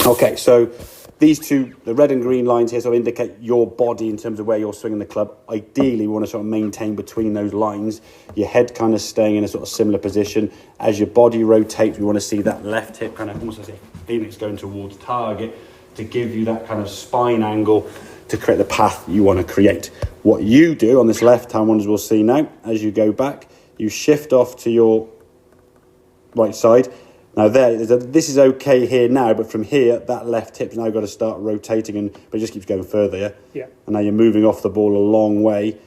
Okay, so these two, the red and green lines here, sort of indicate your body in terms of where you're swinging the club. Ideally, we want to sort of maintain between those lines, your head kind of staying in a sort of similar position. As your body rotates, we want to see that left hip kind of almost as if it's going towards target to give you that kind of spine angle to create the path you want to create. What you do on this left-hand one, as we'll see now, as you go back, you shift off to your right side. Now this is okay here now, but from here, that left hip's now got to start rotating, but it just keeps going further, yeah? Yeah. And now you're moving off the ball a long way.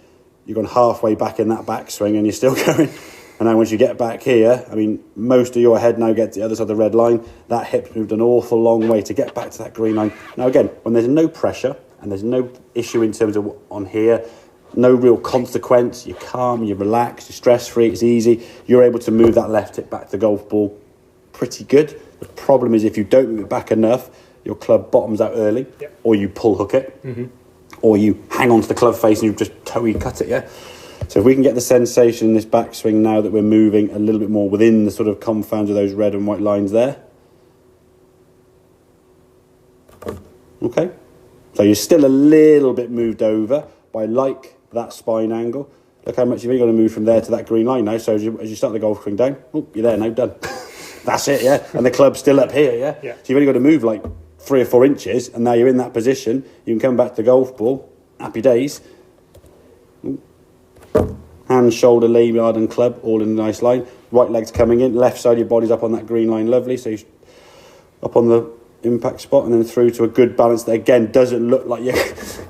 You've gone halfway back in that backswing and you're still going. And now once you get back here, I mean, most of your head now gets to the other side of the red line. That hip's moved an awful long way to get back to that green line. Now again, when there's no pressure and there's no issue in terms of on here, no real consequence, you're calm, you're relaxed, you're stress-free, it's easy, you're able to move that left hip back to the golf ball pretty good. The problem is if you don't move it back enough, your club bottoms out early, or you pull hook it, or you hang onto the club face and you just toe cut it, yeah? So if we can get the sensation in this backswing now that we're moving a little bit more within the sort of confounds of those red and white lines there. Okay. So you're still a little bit moved over, but I like that spine angle. Look how much you've only got to move from there to that green line now. So as you start the golf swing down, oh, you're there now, done. That's it, yeah. And the club's still up here, yeah? Yeah. So you've only got to move like 3 or 4 inches, and now you're in that position. You can come back to the golf ball. Happy days. Ooh. Hand, shoulder, lay yard and club, all in a nice line. Right leg's coming in. Left side of your body's up on that green line. Lovely. So you're up on the impact spot and then through to a good balance that, again, doesn't look like you're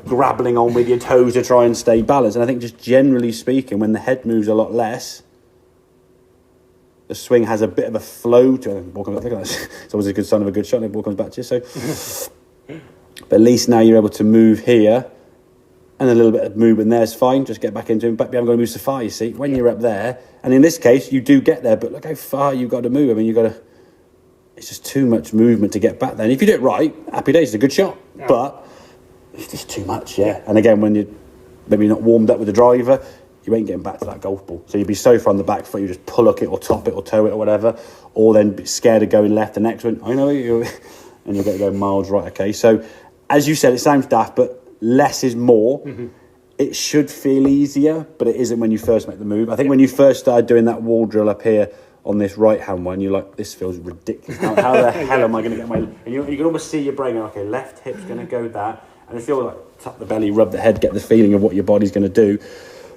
grappling on with your toes to try and stay balanced. And I think just generally speaking, when the head moves a lot less, the swing has a bit of a flow to it. Ball comes back. It's always a good sign of a good shot. The ball comes back to you. So, but at least now you're able to move here, and a little bit of movement there is fine. Just get back into it. But you haven't got to move so far. You see, when you're up there, and in this case, you do get there. But look how far you've got to move. I mean, you've got to. It's just too much movement to get back there. And if you do it right, happy days. It's a good shot. Yeah. But it's just too much. Yeah. And again, when you're maybe not warmed up with the driver, you ain't getting back to that golf ball. So you'd be so far on the back foot, you just pull hook it or top it or toe it or whatever, or then be scared of going left the next one. I know you, and you'll get to go miles right. Okay, so as you said, it sounds daft, but less is more. It should feel easier, but it isn't when you first make the move. I think when you first started doing that wall drill up here on this right-hand one, you're like, this feels ridiculous. How the hell am I going to get my... And you can almost see your brain going, okay, left hip's going to go that, and you feel like tap the belly, rub the head, get the feeling of what your body's going to do.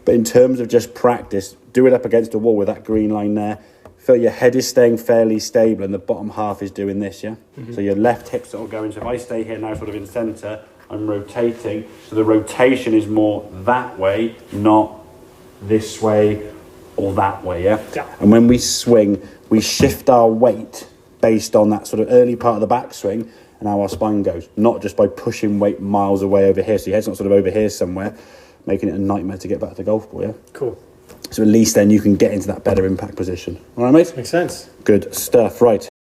But in terms of just practice, do it up against the wall with that green line there. Feel your head is staying fairly stable and the bottom half is doing this, yeah? So your left hip's sort of going. So if I stay here now sort of in centre, I'm rotating. So the rotation is more that way, not this way or that way, yeah? And when we swing, we shift our weight based on that sort of early part of the backswing and how our spine goes, not just by pushing weight miles away over here. So your head's not sort of over here somewhere, making it a nightmare to get back to the golf ball, yeah? Cool. So at least then you can get into that better impact position. All right, mate? Makes sense. Good stuff. Right.